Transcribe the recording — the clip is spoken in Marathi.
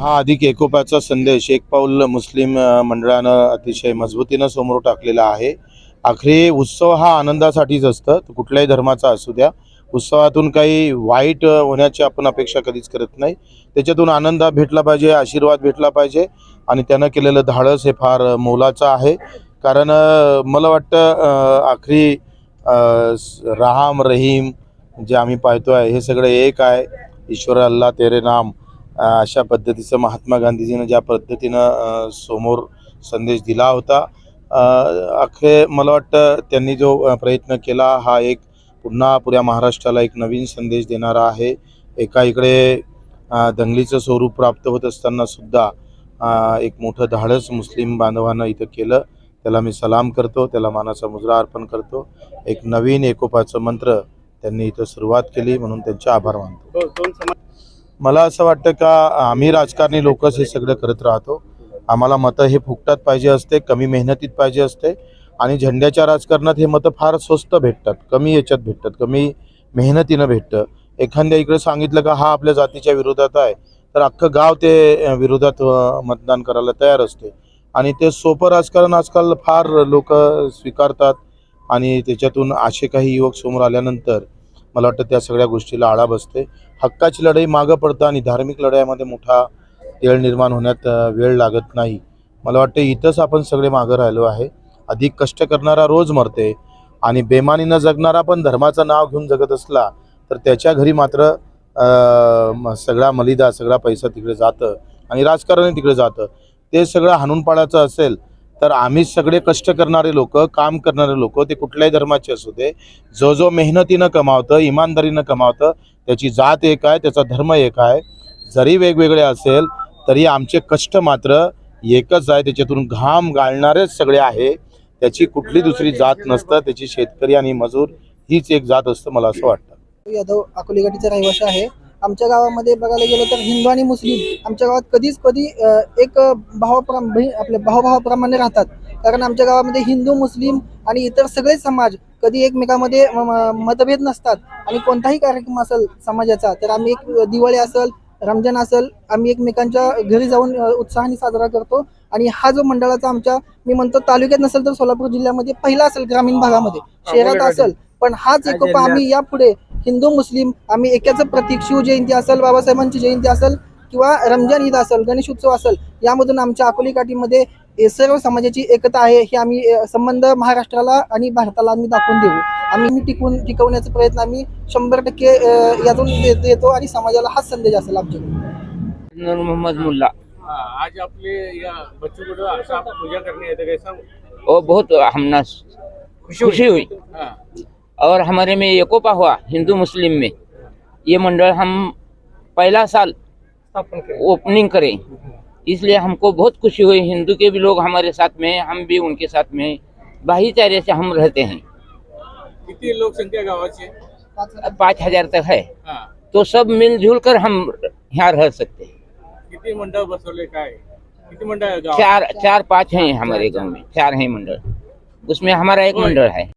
हा अधिक एकोप्याचा संदेश एक पाऊल मुस्लिम मंडळानं अतिशय मजबूतीनं समोर टाकलेला आहे. आखरी उत्सव हा आनंदासाठीच असतं, तो कुठल्याही धर्माचा असू द्या. उत्सवातून काही वाईट होण्याची आपण अपेक्षा कधीच करत नाही. त्याच्यातून आनंद भेटला पाहिजे, आशीर्वाद भेटला पाहिजे आणि त्यानं केलेलं धाडस हे फार मोलाचं आहे. कारण मला वाटतं आखरी राम रहीम जे आम्ही पाहतोय हे सगळं एक आहे. ईश्वर अल्लाह तेरे नाम अशा पद्धतीचं महात्मा गांधीजीनं ज्या पद्धतीनं समोर संदेश दिला होता, अखेर मला वाटतं त्यांनी जो प्रयत्न केला हा एक पुन्हा पुऱ्या महाराष्ट्राला एक नवीन संदेश देणारा आहे. एका इकडे दंगलीचं स्वरूप प्राप्त होत असताना सुद्धा एक मोठं धाडस मुस्लिम बांधवांना इथं केलं. त्याला मी सलाम करतो, त्याला मानाचा मुजरा अर्पण करतो. एक नवीन एकोपाचं मंत्र त्यांनी इथं सुरुवात केली म्हणून त्यांचे आभार मानतो. मला असं वाटतं का आम्ही राजकारणी लोकच हे सगळं करत राहतो. आम्हाला मतं हे फुकटात पाहिजे असते, कमी मेहनतीत पाहिजे असते आणि झेंड्याच्या राजकारणात हे मतं फार स्वस्त भेटतात, कमी याच्यात भेटतात, कमी मेहनतीनं भेटतं. एखाद्या इकडे सांगितलं का हा आपल्या जातीच्या विरोधात आहे तर अख्खं गाव ते विरोधात मतदान करायला तयार असते आणि ते सोपं राजकारण आजकाल फार लोक स्वीकारतात आणि त्याच्यातून असे काही युवक समोर आल्यानंतर मला वाटतं त्या सगळ्या गोष्टीला आळा बसते. हक्काची लढाई मागं पडतं आणि धार्मिक लढाईमध्ये मोठा तेळ निर्माण होण्यात वेळ लागत नाही. मला वाटतं इथंच आपण सगळे मागं राहिलो आहे. अधिक कष्ट करणारा रोज मरते आणि बेमानीनं जगणारा पण धर्माचं नाव घेऊन जगत असला तर त्याच्या घरी मात्र सगळा मलिदा सगळा पैसा तिकडे जातं आणि राजकारण तिकडे जातं. ते सगळं हाणून पाडायचं असेल तर आम्ही सगळे कष्ट करणारे लोक, काम करणारे लोक, ते कुठल्याही धर्माचे असू दे, जो जो मेहनतीनं कमावतं, इमानदारीनं कमावतं, त्याची जात एक आहे, त्याचा धर्म एक आहे. जरी वेगवेगळे असेल तरी आमचे कष्ट मात्र एकच आहे. त्याच्यातून घाम गाळणारेच सगळे आहे. त्याची कुठली दुसरी जात नसतं. त्याची शेतकरी आणि मजूर हीच एक जात असतं मला असं वाटतं. यादव अकोले गटाचा रहिवासी आहे. आमच्या गावामध्ये बघायला गेलं तर हिंदू आणि मुस्लिम आमच्या गावात कधी एक आपले भावभावाप्रमाणे राहतात. कारण आमच्या गावामध्ये हिंदू मुस्लिम आणि इतर सगळे समाज कधी एकमेकांमध्ये मतभेद नसतात आणि कोणताही कार्यक्रम असेल समाजाचा तर आम्ही एक दिवाळी असेल, रमजान असेल, आम्ही एकमेकांच्या घरी जाऊन उत्साहाने साजरा करतो. आणि हा जो मंडळाचा आमच्या मी म्हणतो तालुक्यात नसेल तर सोलापूर जिल्ह्यामध्ये पहिला असेल, ग्रामीण भागामध्ये शहरात असेल, पण हाच एकोपा आम्ही यापुढे हिंदू मुस्लिम आम्ही एकाचं प्रतीक शिवजयंती असेल, बाबासाहेबांची जयंती असेल किंवा रमजान ईद असेल, गणेश उत्सव असेल, यामधून आमच्या अकोली काठीमध्ये सर्व समाजाची एकता आहे हे आम्ही संबंध महाराष्ट्राला आणि भारताला आम्ही दाखवून देऊ. आम्ही टिकवण्याचा प्रयत्न आम्ही 100% यातून देतो आणि समाजाला हाच संदेश असेल आमच्याकडून. नूर मोहम्मद मुल्ला। आज आपले या बच्चों को अच्छा आप पूजा करने आए थे, कैसा? और बहुत हमना खुशी हुई और हमारे में एकोपा हुआ हिंदू मुस्लिम में। ये मंडल हम पहला साल ओपनिंग करें, इसलिए हमको बहुत खुशी हुई। हिंदू के भी लोग हमारे साथ में, हम भी उनके साथ में भाईचारे से हम रहते हैं। कितनी लोक संख्या गावाची? 5000 तक है, हाँ। तो सब मिलजुल कर हम यहाँ रह सकते हैं। किती मंडळ बसवले, काय किती मंडळ? चार 5 हैं हमारे गांव में, 4 हैं मंडल, उसमें हमारा एक मंडल है।